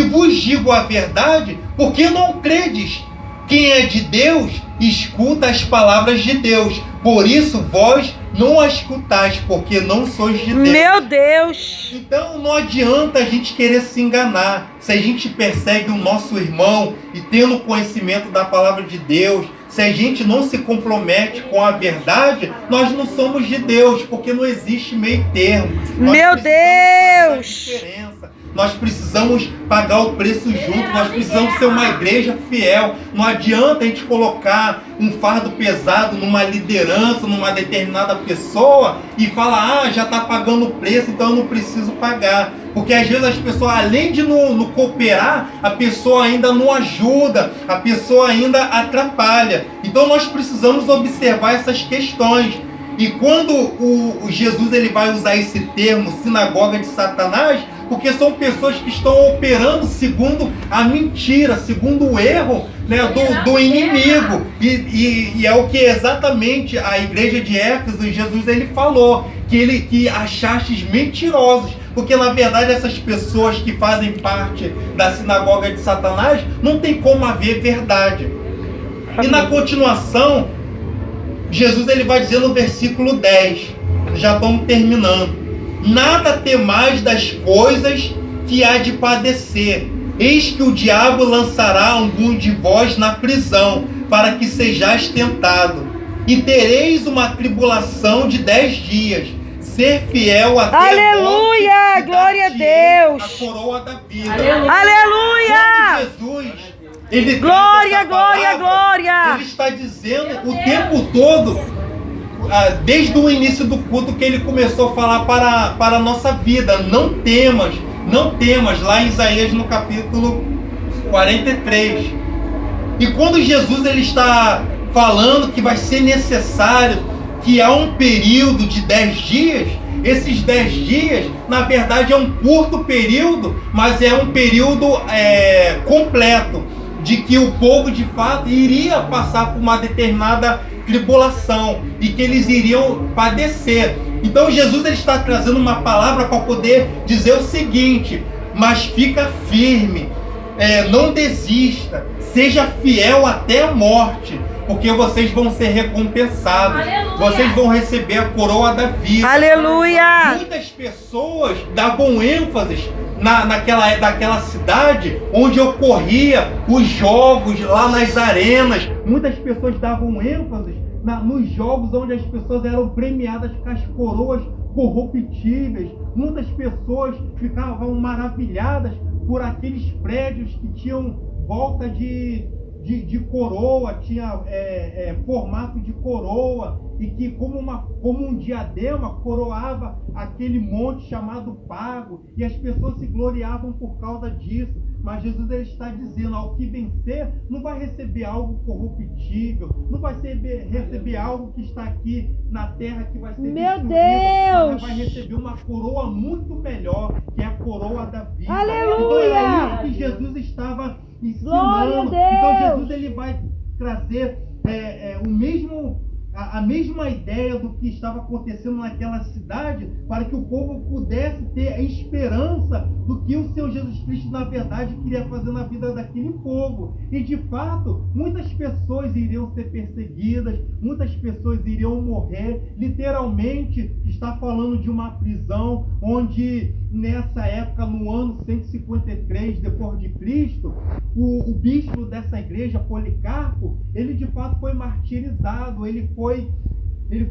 vos digo a verdade, por que não credes? Quem é de Deus, escuta as palavras de Deus. Por isso vós não as escutais, porque não sois de Deus. Meu Deus! Então não adianta a gente querer se enganar. Se a gente persegue o nosso irmão e tendo conhecimento da palavra de Deus, se a gente não se compromete com a verdade, nós não somos de Deus, porque não existe meio termo. Meu Deus! Nós precisamos pagar o preço junto, nós precisamos ser uma igreja fiel. Não adianta a gente colocar um fardo pesado numa liderança, numa determinada pessoa e falar: já está pagando o preço, então eu não preciso pagar. Porque às vezes as pessoas, além de não cooperar, a pessoa ainda não ajuda, a pessoa ainda atrapalha. Então nós precisamos observar essas questões. E quando o Jesus ele vai usar esse termo, sinagoga de Satanás, porque são pessoas que estão operando segundo a mentira, segundo o erro, né, do inimigo. E é o que exatamente a igreja de Éfeso, Jesus ele falou, que achastes mentirosos. Porque na verdade essas pessoas que fazem parte da sinagoga de Satanás, não tem como haver verdade. E na continuação, Jesus ele vai dizer no versículo 10, já estamos terminando: nada temais das coisas que há de padecer. Eis que o diabo lançará algum de vós na prisão, para que sejais tentado. E tereis uma tribulação de 10 dias. Ser fiel até aleluia! A morte, glória a Deus! a coroa da vida. Aleluia! Quando Jesus, ele glória, glória, glória! Ele está dizendo o tempo todo, desde o início do culto, que ele começou a falar para a nossa vida: não temas, lá em Isaías no capítulo 43. E quando Jesus ele está falando que vai ser necessário, que há um período de 10 dias, esses 10 dias, na verdade, é um curto período, mas é um período completo, de que o povo de fato iria passar por uma determinada tribulação e que eles iriam padecer. Então Jesus ele está trazendo uma palavra para poder dizer o seguinte: mas fica firme, não desista, seja fiel até a morte, porque vocês vão ser recompensados. Aleluia. Vocês vão receber a coroa da vida. Aleluia! Muitas pessoas davam ênfase naquela cidade onde ocorria os jogos lá nas arenas. Muitas pessoas davam ênfase nos jogos onde as pessoas eram premiadas com as coroas corruptíveis. Muitas pessoas ficavam maravilhadas por aqueles prédios que tinham volta de coroa, tinha formato de coroa, e que como um diadema coroava aquele monte chamado Pago, e as pessoas se gloriavam por causa disso. Mas Jesus ele está dizendo: ao que vencer não vai receber algo corruptível, não vai receber algo que está aqui na terra que vai ser destruído, mas vai receber uma coroa muito melhor, que é a coroa da vida. Aleluia! Então era isso que Jesus estava ensinando. Então Jesus ele vai trazer a mesma ideia do que estava acontecendo naquela cidade, para que o povo pudesse ter a esperança do que o Senhor Jesus Cristo na verdade queria fazer na vida daquele povo. E de fato, muitas pessoas iriam ser perseguidas, muitas pessoas iriam morrer. Literalmente está falando de uma prisão onde nessa época, no ano 153 depois de Cristo, o bispo dessa igreja, Policarpo, ele de fato foi martirizado, ele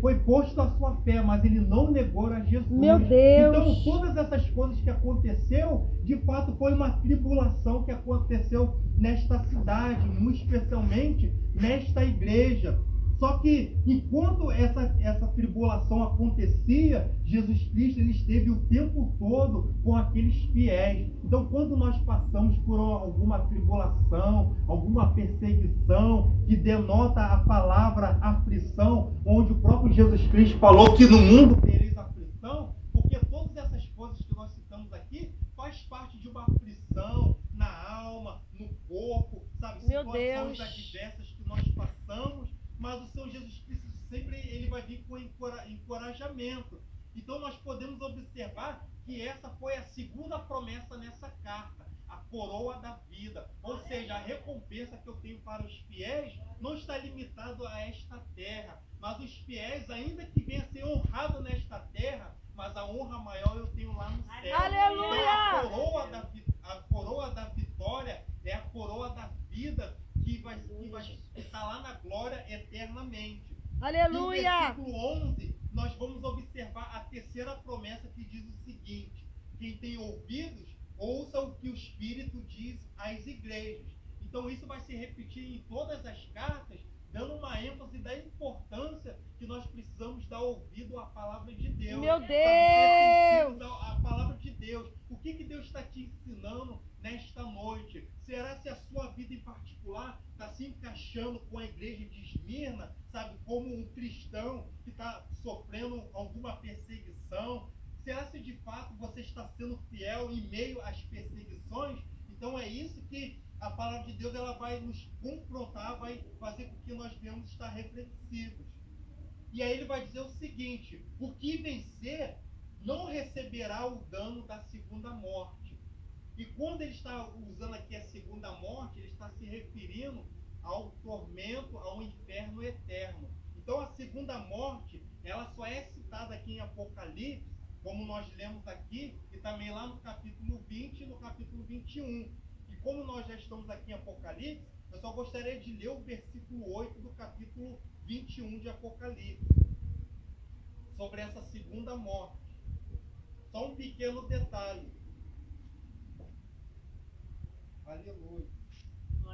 foi posto à sua fé, mas ele não negou a Jesus. Meu Deus! Então, todas essas coisas que aconteceram, de fato, foi uma tribulação que aconteceu nesta cidade, muito especialmente nesta igreja. Só que, enquanto essa tribulação acontecia, Jesus Cristo ele esteve o tempo todo com aqueles fiéis. Então, quando nós passamos por alguma tribulação, alguma perseguição, que denota a palavra aflição, onde o próprio Jesus Cristo falou que no mundo tereis aflição, porque todas essas coisas que nós citamos aqui faz parte de uma aflição na alma, no corpo, sabe? Situações adversas que nós passamos. Mas o Senhor Jesus Cristo sempre ele vai vir com encorajamento. Então nós podemos observar que essa foi a segunda promessa nessa carta, a coroa da vida. Ou seja, a recompensa que eu tenho para os fiéis não está limitado a esta terra, mas os fiéis, ainda que venham a ser honrados nesta terra, mas a honra maior eu tenho lá no céu. Aleluia! Então a coroa da vitória é a coroa da vida, que vai estar lá na glória eternamente. Aleluia! No versículo 11, nós vamos observar a terceira promessa, que diz o seguinte: quem tem ouvidos, ouça o que o Espírito diz às igrejas. Então isso vai se repetir em todas as cartas, dando uma ênfase da importância que nós precisamos dar ouvido à palavra de Deus. Meu Deus! A palavra de Deus. O que Deus está te ensinando nesta noite? Será se a sua vida em particular está se encaixando com a igreja de Esmirna, sabe, como um cristão que está sofrendo alguma perseguição? Será se de fato você está sendo fiel em meio às perseguições? Então é isso que a palavra de Deus ela vai nos confrontar, vai fazer com que nós venhamos estar reflexivos. E aí ele vai dizer o seguinte: o que vencer não receberá o dano da segunda morte. E quando ele está usando aqui a segunda morte, ele está se referindo ao tormento, ao inferno eterno. Então a segunda morte, ela só é citada aqui em Apocalipse, como nós lemos aqui, e também lá no capítulo 20 e no capítulo 21. E como nós já estamos aqui em Apocalipse, eu só gostaria de ler o versículo 8 do capítulo 21 de Apocalipse, sobre essa segunda morte. Só um pequeno detalhe. Aleluia.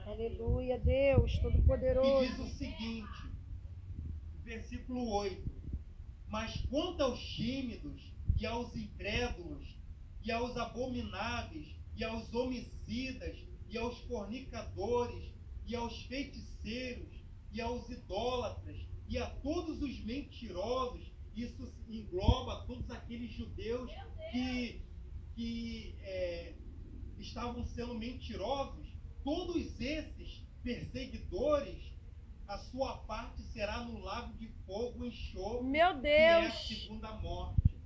Aleluia, Deus Todo-Poderoso. Que diz o seguinte, versículo 8: mas quanto aos tímidos e aos incrédulos e aos abomináveis e aos homicidas e aos fornicadores e aos feiticeiros e aos idólatras e a todos os mentirosos, isso engloba todos aqueles judeus que estavam sendo mentirosos, todos esses perseguidores, a sua parte será no lago de fogo e enxofre, Meu que é a Deus! segunda morte.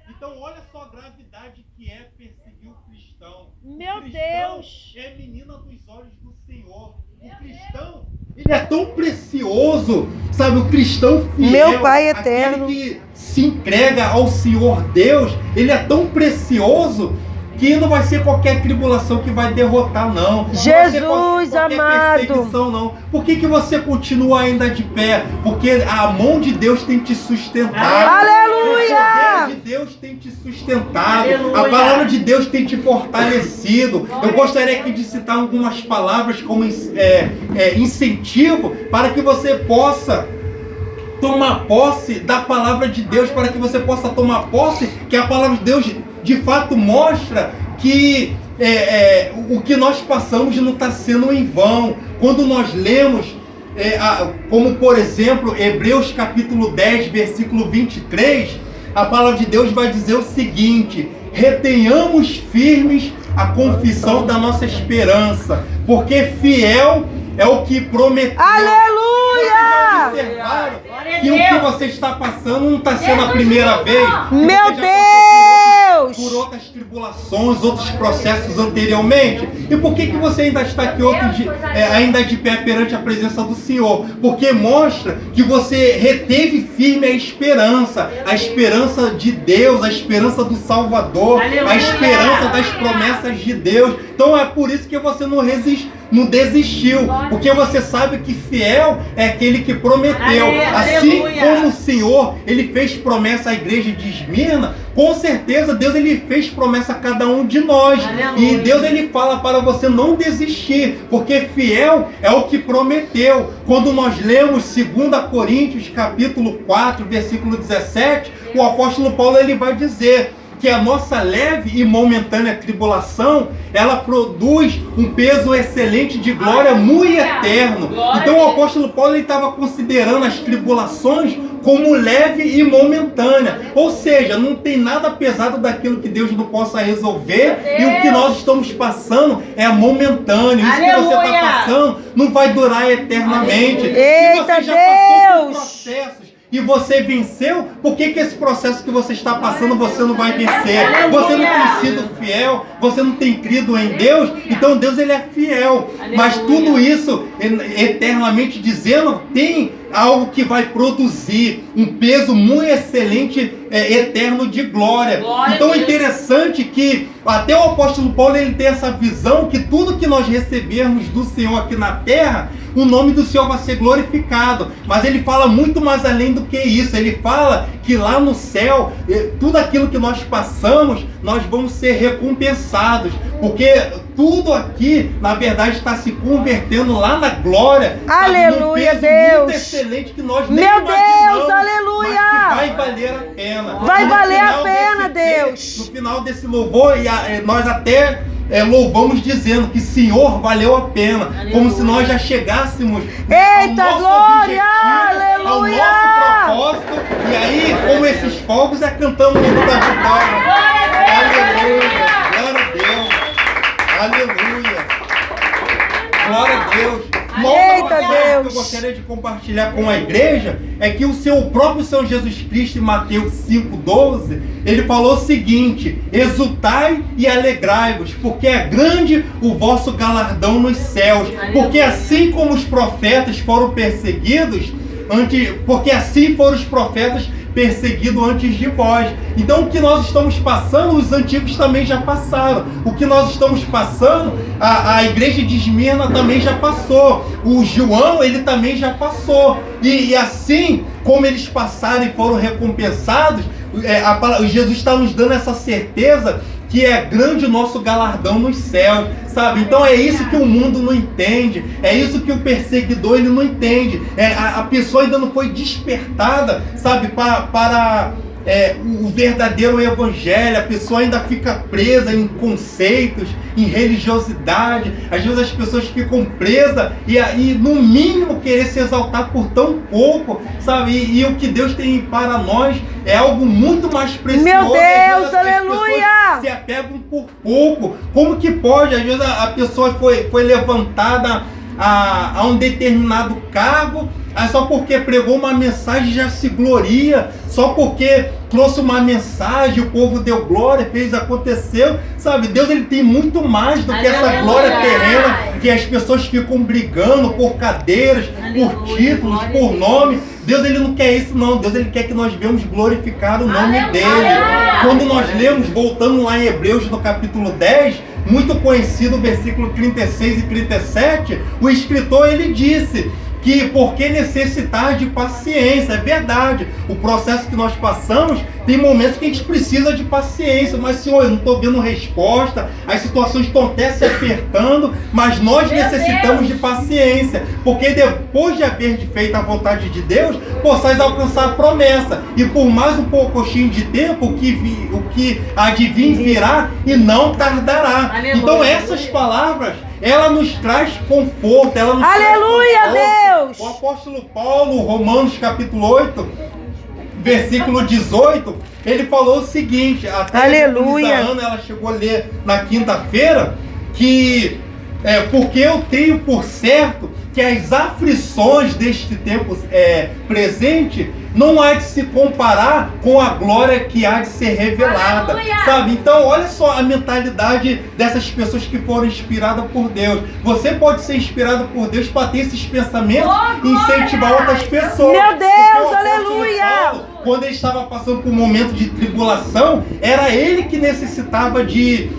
Então olha só a gravidade que é perseguir o cristão. Meu o cristão Deus! é a menina dos olhos do Senhor. O cristão, ele é tão precioso, sabe? O cristão fiel, Meu Pai eterno, aquele que se entrega ao Senhor Deus, ele é tão precioso que não vai ser qualquer tribulação que vai derrotar, não. Não Jesus vai ser qualquer amado. perseguição, não. Por que você continua ainda de pé? Porque a mão de Deus tem te sustentado. Aleluia! de Deus tem te sustentado. Aleluia. A palavra de Deus tem te fortalecido. Eu gostaria aqui de citar algumas palavras como incentivo para que você possa tomar posse da palavra de Deus, para que você possa tomar posse que a palavra de Deus de fato mostra que o que nós passamos não está sendo em vão. Quando nós lemos, como por exemplo, Hebreus capítulo 10, versículo 23, a palavra de Deus vai dizer o seguinte: retenhamos firmes a confissão da nossa esperança, porque fiel é o que prometeu. Aleluia! Vocês já observaram que o que você está passando não está sendo a primeira vez? Meu Deus! Por Deus! outras tribulações, outros processos anteriormente. E por que você ainda está aqui ainda de pé perante a presença do Senhor? Porque mostra que você reteve firme a esperança de Deus, a esperança do Salvador, a esperança das promessas de Deus. Então é por isso que você não desistiu, porque você sabe que fiel é aquele que prometeu. Assim como o Senhor, ele fez promessa à igreja de Esmirna, com certeza Deus, ele fez promessa a cada um de nós. E Deus, ele fala para você não desistir, porque fiel é o que prometeu. Quando nós lemos 2 Coríntios capítulo 4, versículo 17, o apóstolo Paulo, ele vai dizer que a nossa leve e momentânea tribulação, ela produz um peso excelente de glória muito eterno. Então o apóstolo Paulo estava considerando as tribulações como leve e momentânea. Ou seja, não tem nada pesado daquilo que Deus não possa resolver. E o que nós estamos passando é momentâneo. Isso que você está passando não vai durar eternamente. Eita, e você já passou por processos e você venceu, por que esse processo que você está passando você não vai vencer? Você não tem sido fiel, você não tem crido em Deus, então Deus, ele é fiel. Mas tudo isso, eternamente dizendo, tem algo que vai produzir um peso muito excelente, eterno de glória. Então é interessante que até o apóstolo Paulo, ele tem essa visão que tudo que nós recebermos do Senhor aqui na terra, o nome do Senhor vai ser glorificado. Mas ele fala muito mais além do que isso. Ele fala que lá no céu, tudo aquilo que nós passamos, nós vamos ser recompensados. Porque tudo aqui, na verdade, está se convertendo lá na glória. Aleluia, Deus! Muito Deus! excelente que nós nem Meu imaginamos, Deus, aleluia! mas que vai valer a pena. Vai No valer a final pena, desse Deus! No final desse louvor, nós até louvamos dizendo que Senhor, valeu a pena. Aleluia. Como se nós já chegássemos Eita, ao nosso glória! objetivo, ao Aleluia! nosso propósito. E aí, como esses fogos, cantando o hino da vitória. Aleluia! Glória a Deus! Aleluia! Glória a Deus! Uma outra coisa que eu gostaria de compartilhar com a igreja é que o próprio Senhor Jesus Cristo, em Mateus 5,12, ele falou o seguinte: exultai e alegrai-vos, porque é grande o vosso galardão nos céus. Porque assim como os profetas foram perseguidos, porque assim foram os profetas perseguido antes de vós. Então o que nós estamos passando, os antigos também já passaram. O que nós estamos passando, a igreja de Esmirna também já passou. O João, ele também já passou. E assim como eles passaram e foram recompensados, Jesus está nos dando essa certeza que é grande o nosso galardão nos céus, sabe? Então é isso que o mundo não entende, é isso que o perseguidor, ele não entende. A pessoa ainda não foi despertada, sabe, para o verdadeiro evangelho. A pessoa ainda fica presa em conceitos, em religiosidade. Às vezes as pessoas ficam presas e no mínimo querer se exaltar por tão pouco, sabe? E o que Deus tem para nós é algo muito mais precioso. Meu Deus, as aleluia! Se apegam por pouco. Como que pode? Às vezes a pessoa foi levantada a um determinado cargo, só porque pregou uma mensagem já se gloria, só porque trouxe uma mensagem, o povo deu glória, fez, aconteceu, sabe? Deus, ele tem muito mais do que essa glória terrena, que as pessoas ficam brigando por cadeiras, por títulos, por nome. Deus, ele não quer isso não. Deus, ele quer que nós venhamos glorificar o nome dele. Quando nós lemos, voltando lá em Hebreus no capítulo 10, muito conhecido, versículo 36 e 37, o escritor, ele disse que porque necessitar de paciência, é verdade. O processo que nós passamos, tem momentos que a gente precisa de paciência, mas Senhor, eu não estou vendo resposta, as situações estão até se apertando, mas nós necessitamos de paciência, porque depois de haver feito a vontade de Deus, possais alcançar a promessa, e por mais um pouquinho de tempo, o que há de vir virá e não tardará. Aleluia. Então essas palavras, ela nos traz conforto, ela nos Aleluia, traz conforto. Deus! O apóstolo Paulo, Romanos capítulo 8, versículo 18, ele falou o seguinte, até Aleluia. a Ana, ela chegou a ler na quinta-feira, que porque eu tenho por certo que as aflições deste tempo presente não há de se comparar com a glória que há de ser revelada. Aleluia. Sabe? Então, olha só a mentalidade dessas pessoas que foram inspiradas por Deus. Você pode ser inspirado por Deus para ter esses pensamentos e incentivar outras pessoas. Meu Deus, Porque o apóstolo aleluia. Paulo, quando ele estava passando por um momento de tribulação, era ele que necessitava de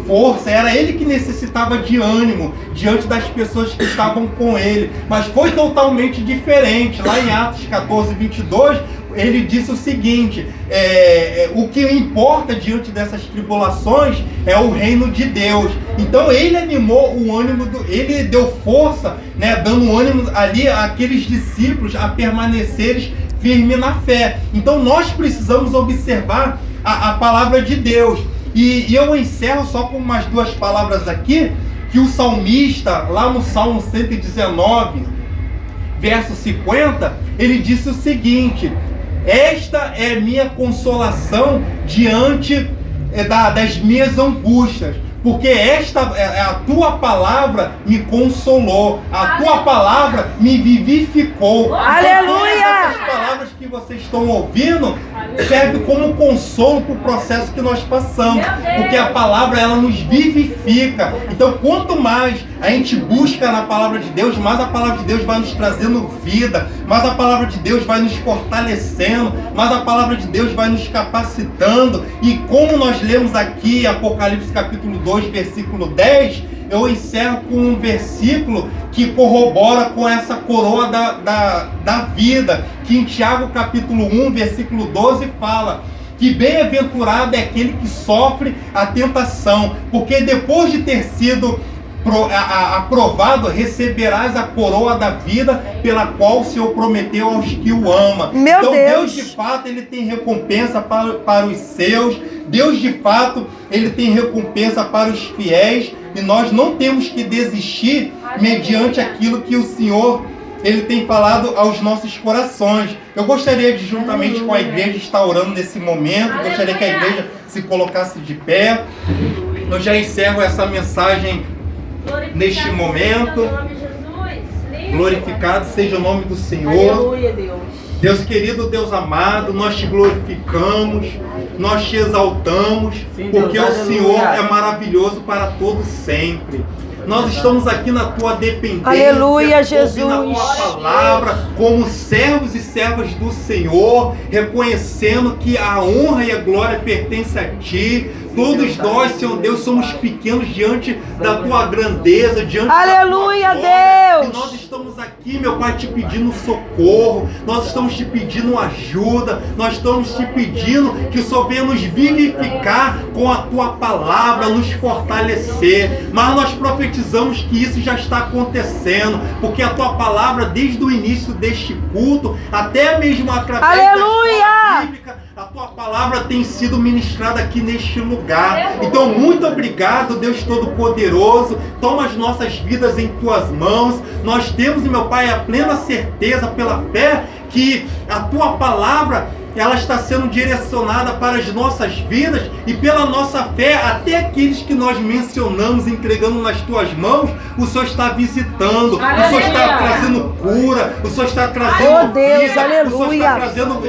força, era ele que necessitava de ânimo diante das pessoas que estavam com ele, mas foi totalmente diferente. Lá em Atos 14, 22, ele disse o seguinte, o que importa diante dessas tribulações é o reino de Deus. Então ele animou o ânimo, ele deu força, né, dando ânimo ali àqueles discípulos a permanecerem firmes na fé. Então nós precisamos observar a palavra de Deus. E eu encerro só com umas duas palavras aqui, que o salmista, lá no Salmo 119, verso 50, ele disse o seguinte: esta é minha consolação diante das minhas angústias, porque a tua palavra me consolou, a tua palavra me vivificou. Aleluia! Então, essas palavras que vocês estão ouvindo servem como consolo para o processo que nós passamos, porque a palavra, ela nos vivifica. Então, quanto mais a gente busca na palavra de Deus, mais a palavra de Deus vai nos trazendo vida, mais a palavra de Deus vai nos fortalecendo, mais a palavra de Deus vai nos capacitando. E como nós lemos aqui Apocalipse capítulo 2, versículo 10, eu encerro com um versículo que corrobora com essa coroa da vida, que em Tiago capítulo 1, versículo 12 fala que bem-aventurado é aquele que sofre a tentação, porque depois de ter sido aprovado, receberás a coroa da vida pela qual o Senhor prometeu aos que o ama. Meu então Deus. Deus de fato, ele tem recompensa para os seus. Deus de fato, ele tem recompensa para os fiéis, e nós não temos que desistir mediante aquilo que o Senhor, ele tem falado aos nossos corações. Eu gostaria de, juntamente com a igreja, estar orando nesse momento. Gostaria que a igreja se colocasse de pé. Eu já encerro essa mensagem neste momento. Glorificado seja o nome do Senhor. Aleluia, Deus. Deus querido, Deus amado, nós te glorificamos, nós te exaltamos, Sim, porque Deus, o Senhor aleluia. é maravilhoso para todo sempre. Nós estamos aqui na tua dependência, Aleluia, Jesus. ouvindo a tua palavra, como servos e servas do Senhor, reconhecendo que a honra e a glória pertencem a ti. Todos nós, Senhor Deus, somos pequenos diante da tua grandeza, diante Aleluia, da tua glória. Deus. E nós estamos aqui, meu Pai, te pedindo socorro, nós estamos te pedindo ajuda, nós estamos te pedindo que o Senhor venha nos vivificar com a tua palavra, nos fortalecer. Mas nós profetizamos que isso já está acontecendo, porque a tua palavra, desde o início deste culto, até mesmo através Aleluia! da escola bíblica, a tua palavra tem sido ministrada aqui neste lugar. Então, muito obrigado, Deus Todo-Poderoso. Toma as nossas vidas em tuas mãos. Nós temos, meu Pai, a plena certeza pela fé que a tua palavra, ela está sendo direcionada para as nossas vidas, e pela nossa fé, até aqueles que nós mencionamos, entregando nas tuas mãos, o Senhor está visitando, Aleluia. o Senhor está trazendo cura, o Senhor está trazendo Oh, Deus, vida, aleluia. o Senhor está trazendo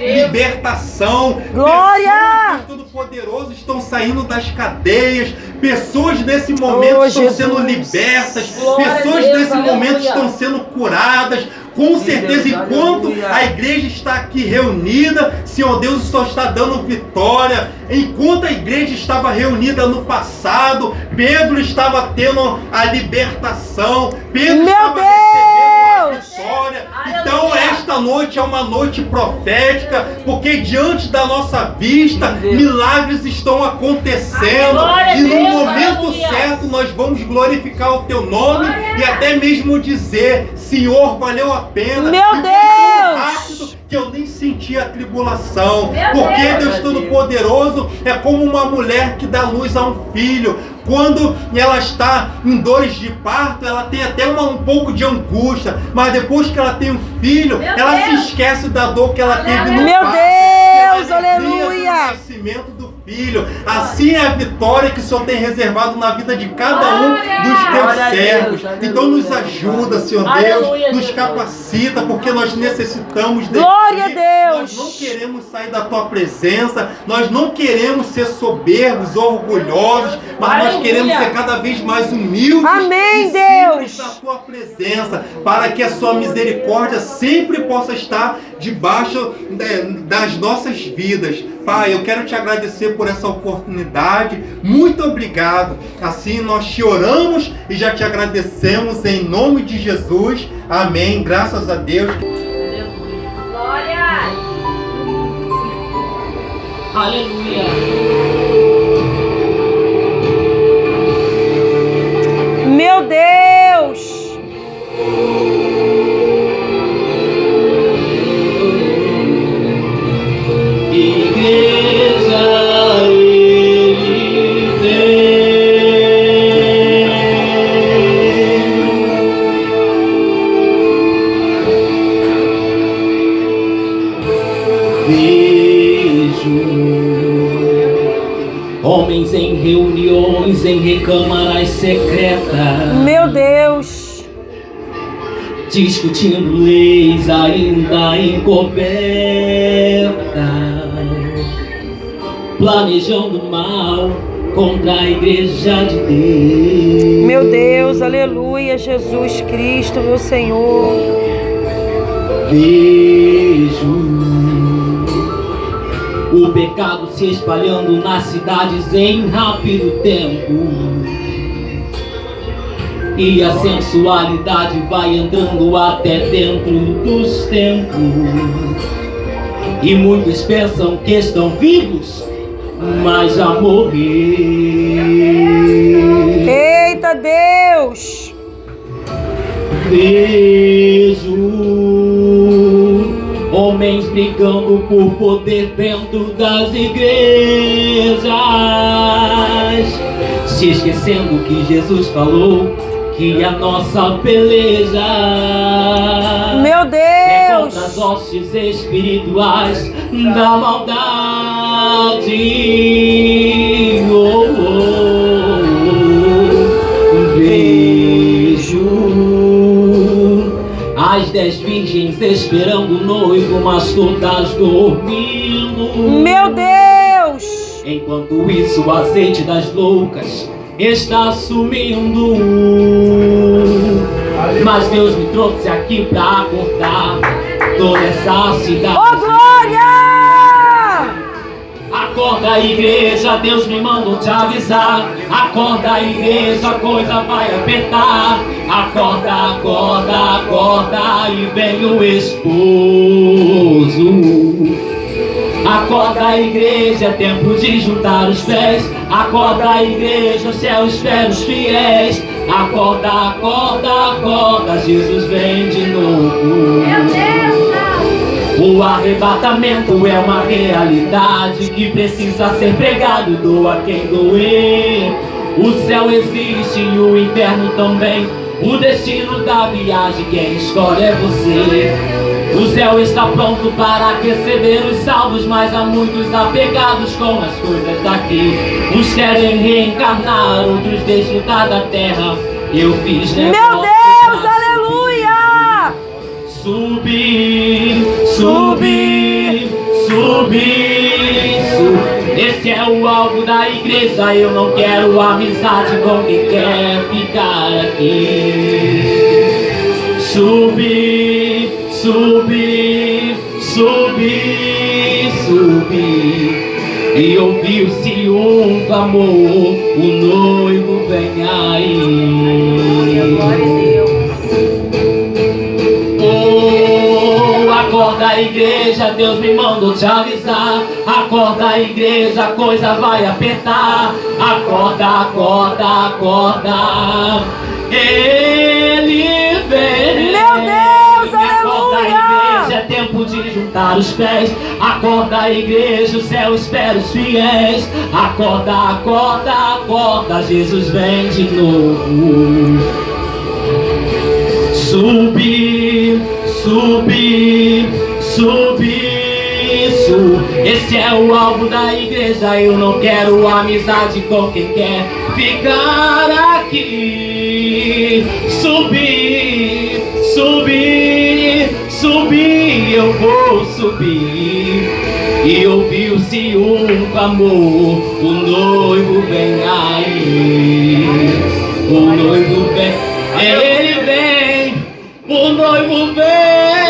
libertação. Glória. Pessoas, Deus Todo-Poderoso, estão saindo das cadeias, pessoas nesse momento Oh, estão Jesus. sendo libertas, Glória a pessoas Deus, nesse aleluia. momento estão sendo curadas. Com certeza, Deus, enquanto aleluia. a igreja está aqui reunida, Senhor Deus, o Senhor está dando vitória. Enquanto a igreja estava reunida no passado, Pedro estava tendo a libertação, Pedro Meu estava Deus! recebendo vitória. Então esta noite é uma noite profética, porque diante da nossa vista, milagres estão acontecendo. E no momento certo nós vamos glorificar o teu nome e até mesmo dizer: Senhor, valeu a pena. Meu E foi tão Deus! rápido que eu nem senti a tribulação. Porque Deus Todo-Poderoso é como uma mulher que dá luz a um filho. Quando ela está em dores de parto, ela tem até um pouco de angústia, mas depois que ela tem um filho, ela se esquece da dor que ela teve no Meu parto. Deus, pela alegria aleluia. do nascimento do filho. Assim é a vitória que o Senhor tem reservado na vida de cada um dos teus servos. Então nos ajuda, Senhor Deus, nos capacita, porque nós necessitamos de Glória Ti. a Deus. Nós não queremos sair da Tua presença, nós não queremos ser soberbos, orgulhosos, mas nós queremos ser cada vez mais humildes. Amém, e Deus. simples na Tua presença, para que a Sua misericórdia sempre possa estar debaixo das nossas vidas. Pai, eu quero Te agradecer por essa oportunidade. Muito obrigado. Assim nós Te oramos e já Te agradecemos em nome de Jesus. Amém. Graças a Deus. Glória! Aleluia! Meu Deus! Igreja, Ele Vejo homens em reuniões, em recâmaras secretas, Meu Deus! discutindo leis ainda encobertas, planejando mal contra a igreja de Deus. Meu Deus, aleluia, Jesus Cristo, meu Senhor. Vejo o pecado se espalhando nas cidades em rápido tempo, e a sensualidade vai entrando até dentro dos templos. E muitos pensam que estão vivos, mas já morreram. Eita Deus! Vejo homens brigando por poder dentro das igrejas, se esquecendo que Jesus falou que a nossa peleja Meu é contra as Deus! hostes espirituais da maldade. Oh, oh, oh. Vejo as 10 virgens esperando o noivo, mas todas dormindo. Meu Deus! Enquanto isso, o azeite das loucas está sumindo. Mas Deus me trouxe aqui pra acordar toda essa cidade. Oh, glória! Acorda, igreja, Deus me mandou te avisar. Acorda, igreja, a coisa vai apertar. Acorda, acorda, acorda, e vem o esposo. Acorda, igreja, é tempo de juntar os pés. Acorda, igreja, o céu espera os fiéis. Acorda, acorda, acorda, Jesus vem de novo. Meu Deus! O arrebatamento é uma realidade que precisa ser pregado, doa quem doer. O céu existe e o inferno também. O destino da viagem, quem escolhe é você. O céu está pronto para receber os salvos, mas há muitos apegados com as coisas daqui. Uns querem reencarnar, outros desfrutar da terra. Eu fiz Meu negócio Deus, pra aleluia! subir, subir, subir, subir. Esse é o alvo da igreja. Eu não quero amizade com quem quer ficar aqui. Subir, subir, subir, subir. E ouviu-se um clamor, o noivo vem aí. Glória a Deus. igreja, Deus me mandou te avisar. Acorda, igreja, a coisa vai apertar. Acorda, acorda, acorda. Ele vem. Meu Deus, Acorda, aleluia. igreja, é tempo de juntar os pés. Acorda, igreja, o céu espera os fiéis. Acorda, acorda, acorda, Jesus vem de novo. Subir, subir, subir, subir. Esse é o alvo da igreja. Eu não quero amizade com quem quer ficar aqui. Subir, subir, subir. Eu vou subir. E ouviu-se um clamor. O noivo vem aí. O noivo vem. Ele vem. O noivo vem.